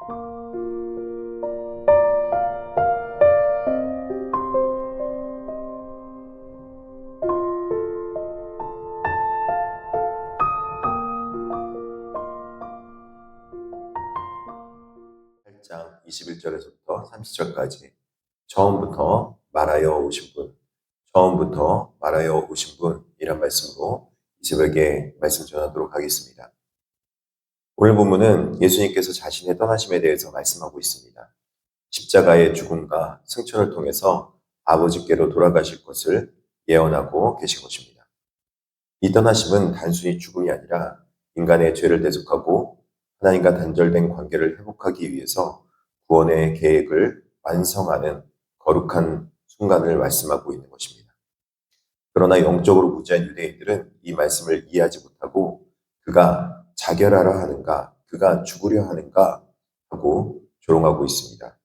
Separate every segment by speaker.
Speaker 1: 8장 21절에서부터 30절까지 처음부터 말하여 오신 분, 처음부터 말하여 오신 분이란 말씀으로 이 새벽에 말씀 전하도록 하겠습니다. 오늘 본문은 예수님께서 자신의 떠나심에 대해서 말씀하고 있습니다. 십자가의 죽음과 승천을 통해서 아버지께로 돌아가실 것을 예언하고 계신 것입니다. 이 떠나심은 단순히 죽음이 아니라 인간의 죄를 대속하고 하나님과 단절된 관계를 회복하기 위해서 구원의 계획을 완성하는 거룩한 순간을 말씀하고 있는 것입니다. 그러나 영적으로 무지한 유대인들은 이 말씀을 이해하지 못하고 그가 자결하려 하는가, 그가 죽으려 하는가 하고 조롱하고 있습니다.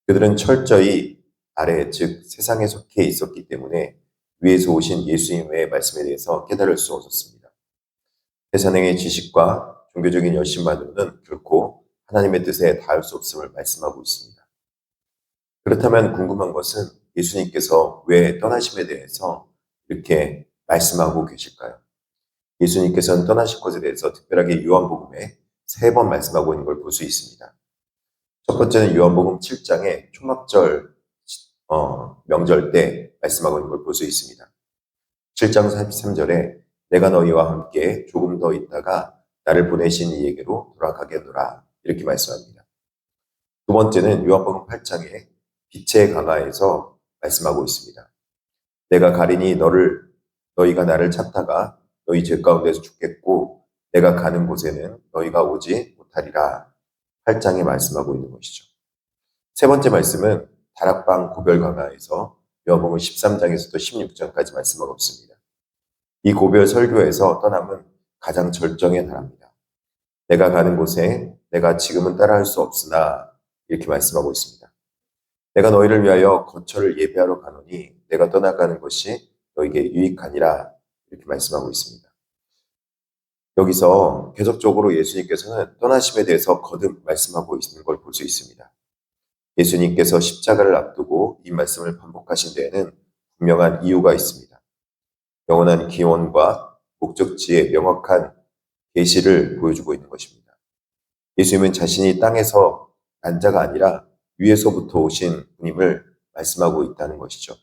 Speaker 1: 그들은 철저히 아래, 즉 세상에 속해 있었기 때문에 위에서 오신 예수님의 말씀에 대해서 깨달을 수 없었습니다. 세상의 지식과 종교적인 열심만으로는 결코 하나님의 뜻에 닿을 수 없음을 말씀하고 있습니다. 그렇다면 궁금한 것은 예수님께서 왜 떠나심에 대해서 이렇게 말씀하고 계실까요? 예수님께서는 떠나실 것에 대해서 특별하게 요한복음에 3번 말씀하고 있는 걸 볼 수 있습니다. 첫 번째는 요한복음 7장의 초막절 명절 때 말씀하고 있는 걸 볼 수 있습니다. 7장 43절에 내가 너희와 함께 조금 더 있다가 나를 보내신 이에게로 돌아가겠노라 이렇게 말씀합니다. 두 번째는 요한복음 8장의 빛의 강화에서 말씀하고 있습니다. 내가 가리니 너희가 나를 찾다가 너희 죄 가운데서 죽겠고 내가 가는 곳에는 너희가 오지 못하리라 8장에 말씀하고 있는 것이죠. 세 번째 말씀은 다락방 고별 강화에서 요한복음 13장에서부터 16장까지 말씀하고 있습니다. 이 고별 설교에서 떠남은 가장 절정에 달합니다. 내가 가는 곳에 내가 지금은 따라할 수 없으나 이렇게 말씀하고 있습니다. 내가 너희를 위하여 거처를 예배하러 가노니 내가 떠나가는 것이 너희에게 유익하니라 이렇게 말씀하고 있습니다. 여기서 계속적으로 예수님께서는 떠나심에 대해서 거듭 말씀하고 있는 걸 볼 수 있습니다. 예수님께서 십자가를 앞두고 이 말씀을 반복하신 데에는 분명한 이유가 있습니다. 영원한 기원과 목적지의 명확한 계시를 보여주고 있는 것입니다. 예수님은 자신이 땅에서 난 자가 아니라 위에서부터 오신 분임을 말씀하고 있다는 것이죠.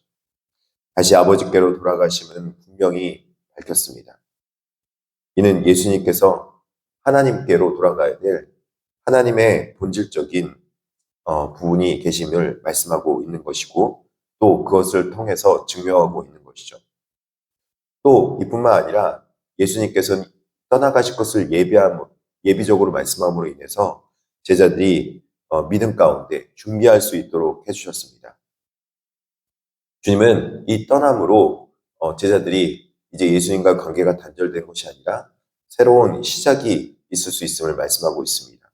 Speaker 1: 다시 아버지께로 돌아가심은 분명히 밝혔습니다. 이는 예수님께서 하나님께로 돌아가야 될 하나님의 본질적인 부분이 계심을 말씀하고 있는 것이고 또 그것을 통해서 증명하고 있는 것이죠. 또 이뿐만 아니라 예수님께서는 떠나가실 것을 예비적으로 말씀함으로 인해서 제자들이 믿음 가운데 준비할 수 있도록 해주셨습니다. 주님은 이 떠남으로 제자들이 이제 예수님과 관계가 단절된 것이 아니라 새로운 시작이 있을 수 있음을 말씀하고 있습니다.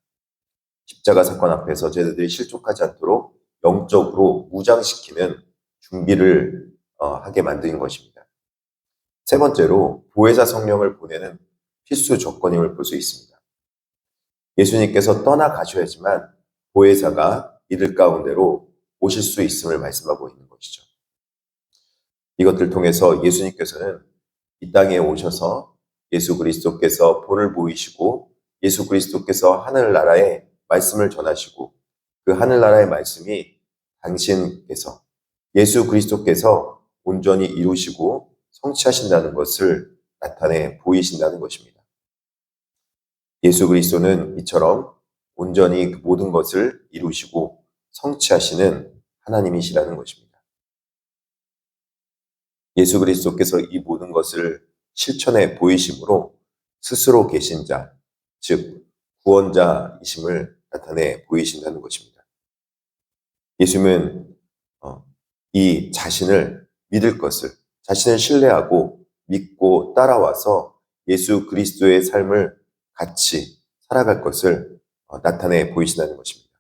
Speaker 1: 십자가 사건 앞에서 제자들이 실족하지 않도록 영적으로 무장시키는 준비를 하게 만든 것입니다. 세 번째로 보혜사 성령을 보내는 필수 조건임을 볼 수 있습니다. 예수님께서 떠나가셔야지만 보혜사가 이들 가운데로 오실 수 있음을 말씀하고 있는 것이죠. 이것들 통해서 예수님께서는 이 땅에 오셔서 예수 그리스도께서 본을 보이시고 예수 그리스도께서 하늘나라의 말씀을 전하시고 그 하늘나라의 말씀이 당신께서 예수 그리스도께서 온전히 이루시고 성취하신다는 것을 나타내 보이신다는 것입니다. 예수 그리스도는 이처럼 온전히 그 모든 것을 이루시고 성취하시는 하나님이시라는 것입니다. 예수 그리스도께서 이 모든 것을 실천해 보이심으로 스스로 계신 자, 즉 구원자이심을 나타내 보이신다는 것입니다. 예수님은 이 자신을 믿을 것을, 자신을 신뢰하고 믿고 따라와서 예수 그리스도의 삶을 같이 살아갈 것을 나타내 보이신다는 것입니다.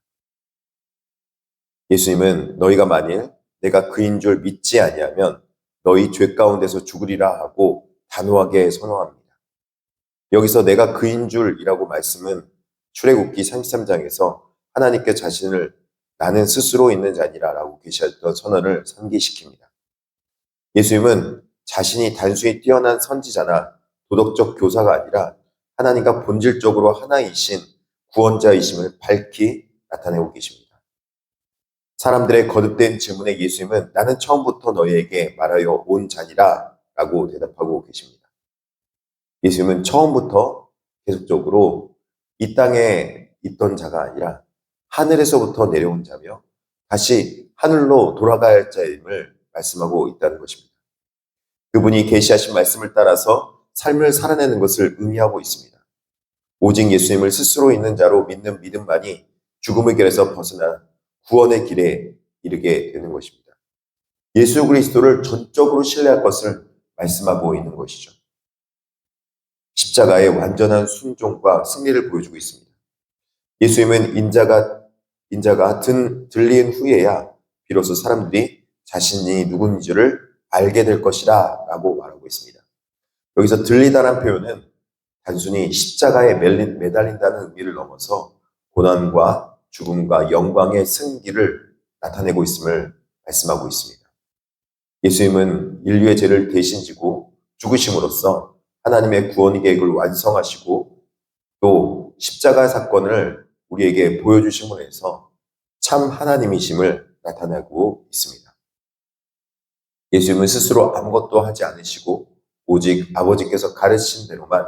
Speaker 1: 예수님은 너희가 만일 내가 그인 줄 믿지 아니하면 너희 죄 가운데서 죽으리라 하고 단호하게 선언합니다. 여기서 내가 그인 줄이라고 말씀은 출애굽기 33장에서 하나님께 자신을 나는 스스로 있는 자니라 라고 계시했던 선언을 상기시킵니다. 예수님은 자신이 단순히 뛰어난 선지자나 도덕적 교사가 아니라 하나님과 본질적으로 하나이신 구원자이심을 밝히 나타내고 계십니다. 사람들의 거듭된 질문에 예수님은 나는 처음부터 너희에게 말하여 온 자니라 라고 대답하고 계십니다. 예수님은 처음부터 계속적으로 이 땅에 있던 자가 아니라 하늘에서부터 내려온 자며 다시 하늘로 돌아가야 할 자임을 말씀하고 있다는 것입니다. 그분이 계시하신 말씀을 따라서 삶을 살아내는 것을 의미하고 있습니다. 오직 예수님을 스스로 있는 자로 믿는 믿음만이 죽음의 길에서 벗어나 구원의 길에 이르게 되는 것입니다. 예수 그리스도를 전적으로 신뢰할 것을 말씀하고 있는 것이죠. 십자가의 완전한 순종과 승리를 보여주고 있습니다. 예수님은 인자가 들린 후에야 비로소 사람들이 자신이 누군지를 알게 될 것이라 라고 말하고 있습니다. 여기서 들리다란 표현은 단순히 십자가에 매달린다는 의미를 넘어서 고난과 죽음과 영광의 승기를 나타내고 있음을 말씀하고 있습니다. 예수님은 인류의 죄를 대신 지고 죽으심으로써 하나님의 구원 계획을 완성하시고 또 십자가 사건을 우리에게 보여주심으로 해서 참 하나님이심을 나타내고 있습니다. 예수님은 스스로 아무것도 하지 않으시고 오직 아버지께서 가르치신 대로만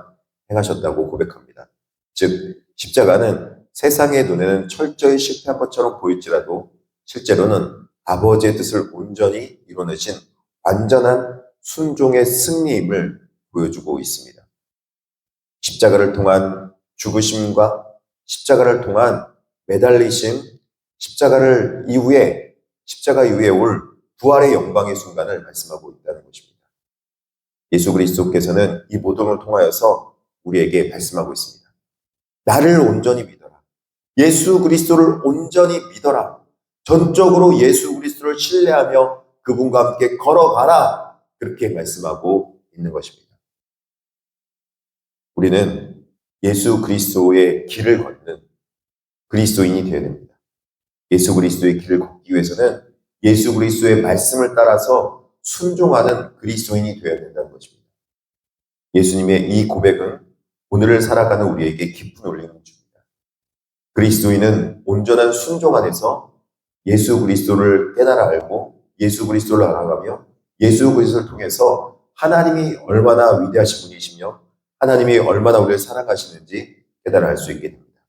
Speaker 1: 행하셨다고 고백합니다. 즉 십자가는 세상의 눈에는 철저히 실패한 것처럼 보일지라도 실제로는 아버지의 뜻을 온전히 이뤄내신 완전한 순종의 승리임을 보여주고 있습니다. 십자가를 통한 죽으심과 십자가를 통한 매달리심, 십자가 이후에 올 부활의 영광의 순간을 말씀하고 있다는 것입니다. 예수 그리스도께서는 이 모든을 통하여서 우리에게 말씀하고 있습니다. 나를 온전히 믿어라. 예수 그리스도를 온전히 믿어라. 전적으로 예수 그리스도를 신뢰하며 그분과 함께 걸어가라. 그렇게 말씀하고 있는 것입니다. 우리는 예수 그리스도의 길을 걷는 그리스도인이 되어야 됩니다. 예수 그리스도의 길을 걷기 위해서는 예수 그리스도의 말씀을 따라서 순종하는 그리스도인이 되어야 된다는 것입니다. 예수님의 이 고백은 오늘을 살아가는 우리에게 깊은 울림을 줍니다. 그리스도인은 온전한 순종 안에서 예수 그리스도를 깨달아 알고 예수 그리스도를 알아가며 예수 그리스도를 통해서 하나님이 얼마나 위대하신 분이시며 하나님이 얼마나 우리를 사랑하시는지 깨달아 알 수 있게 됩니다.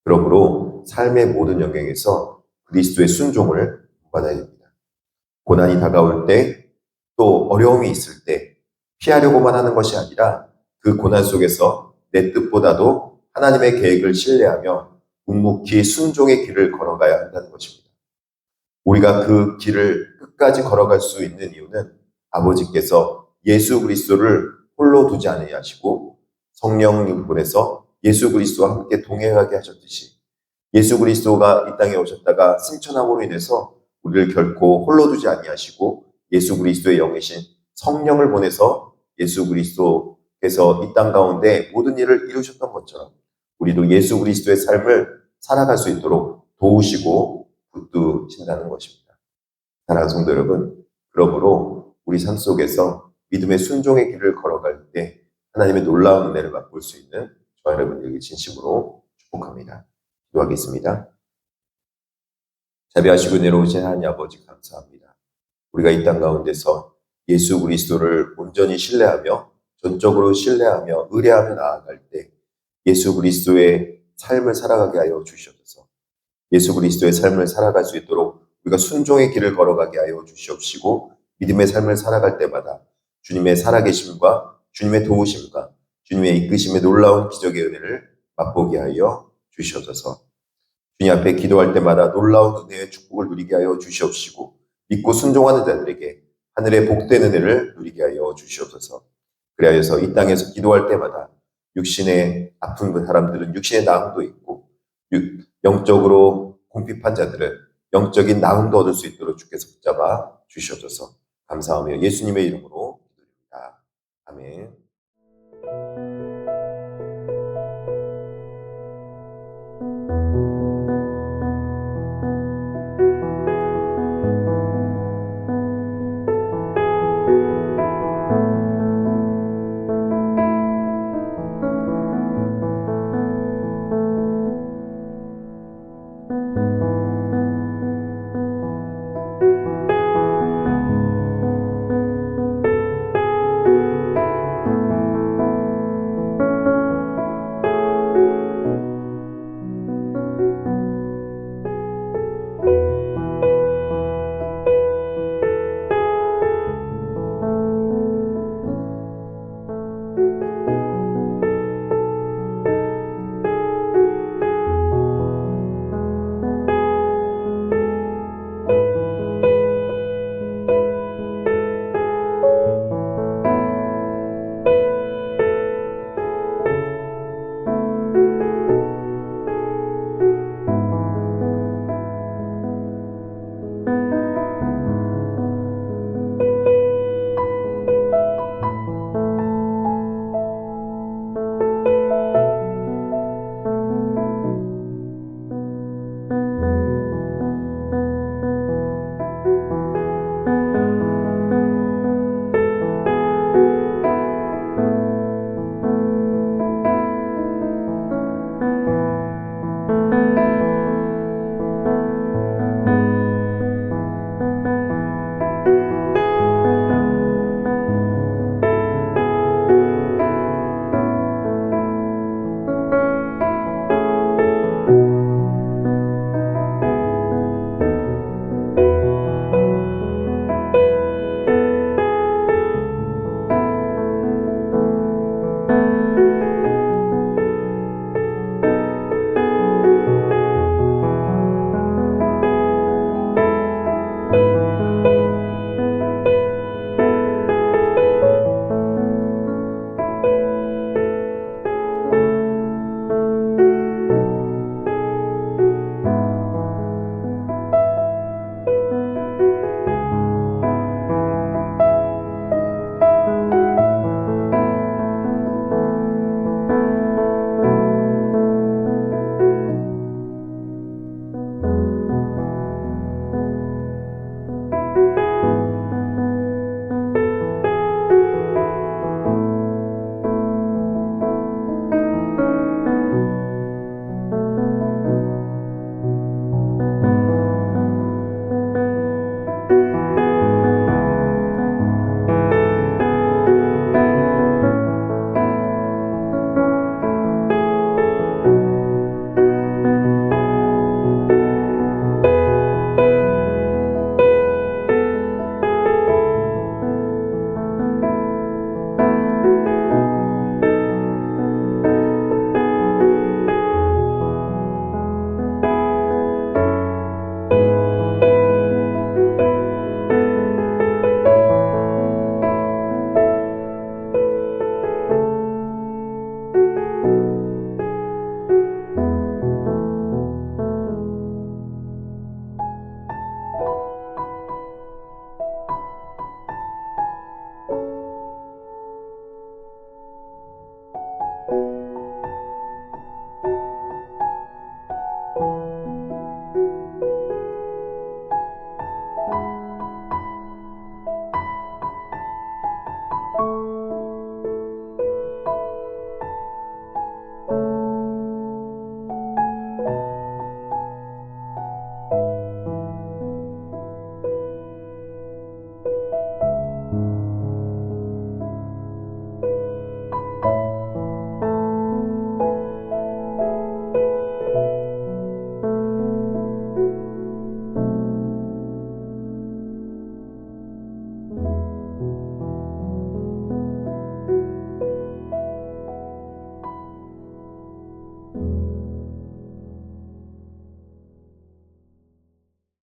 Speaker 1: 그러므로 삶의 모든 영역에서 그리스도의 순종을 받아야 됩니다. 고난이 다가올 때 또 어려움이 있을 때 피하려고만 하는 것이 아니라 그 고난 속에서 내 뜻보다도 하나님의 계획을 신뢰하며 묵묵히 순종의 길을 걸어가야 한다는 것입니다. 우리가 그 길을 끝까지 걸어갈 수 있는 이유는 아버지께서 예수 그리스도를 홀로 두지 않으려 하시고 성령님 보내서 예수 그리스도와 함께 동행하게 하셨듯이 예수 그리스도가 이 땅에 오셨다가 승천함으로 인해서 우리를 결코 홀로 두지 아니하시고 예수 그리스도의 영이신 성령을 보내서 예수 그리스도께서 이 땅 가운데 모든 일을 이루셨던 것처럼 우리도 예수 그리스도의 삶을 살아갈 수 있도록 도우시고 붙드신다는 것입니다. 사랑하는 성도 여러분, 그러므로 우리 삶 속에서 믿음의 순종의 길을 걸어갈 때 하나님의 놀라운 은혜를 맛볼 수 있는 저와 여러분들에게 진심으로 축복합니다. 기도하겠습니다. 자비하시고 내려오신 하나님 아버지 감사합니다. 우리가 이 땅 가운데서 예수 그리스도를 온전히 신뢰하며 전적으로 신뢰하며 의뢰하며 나아갈 때 예수 그리스도의 삶을 살아가게 하여 주시옵소서. 예수 그리스도의 삶을 살아갈 수 있도록 우리가 순종의 길을 걸어가게 하여 주시옵시고 믿음의 삶을 살아갈 때마다 주님의 살아계심과 주님의 도우심과 주님의 이끄심의 놀라운 기적의 은혜를 맛보게 하여 주시옵소서. 주님 앞에 기도할 때마다 놀라운 은혜의 축복을 누리게 하여 주시옵시고 믿고 순종하는 자들에게 하늘의 복된 은혜를 누리게 하여 주시옵소서. 그리하여서 이 땅에서 기도할 때마다 육신의 아픈 사람들은 육신의 나음도 있고 영적으로 궁핍한 자들은 영적인 나음도 얻을 수 있도록 주께서 붙잡아 주시옵소서. 감사하며 예수님의 이름으로 기도드립니다. 아멘.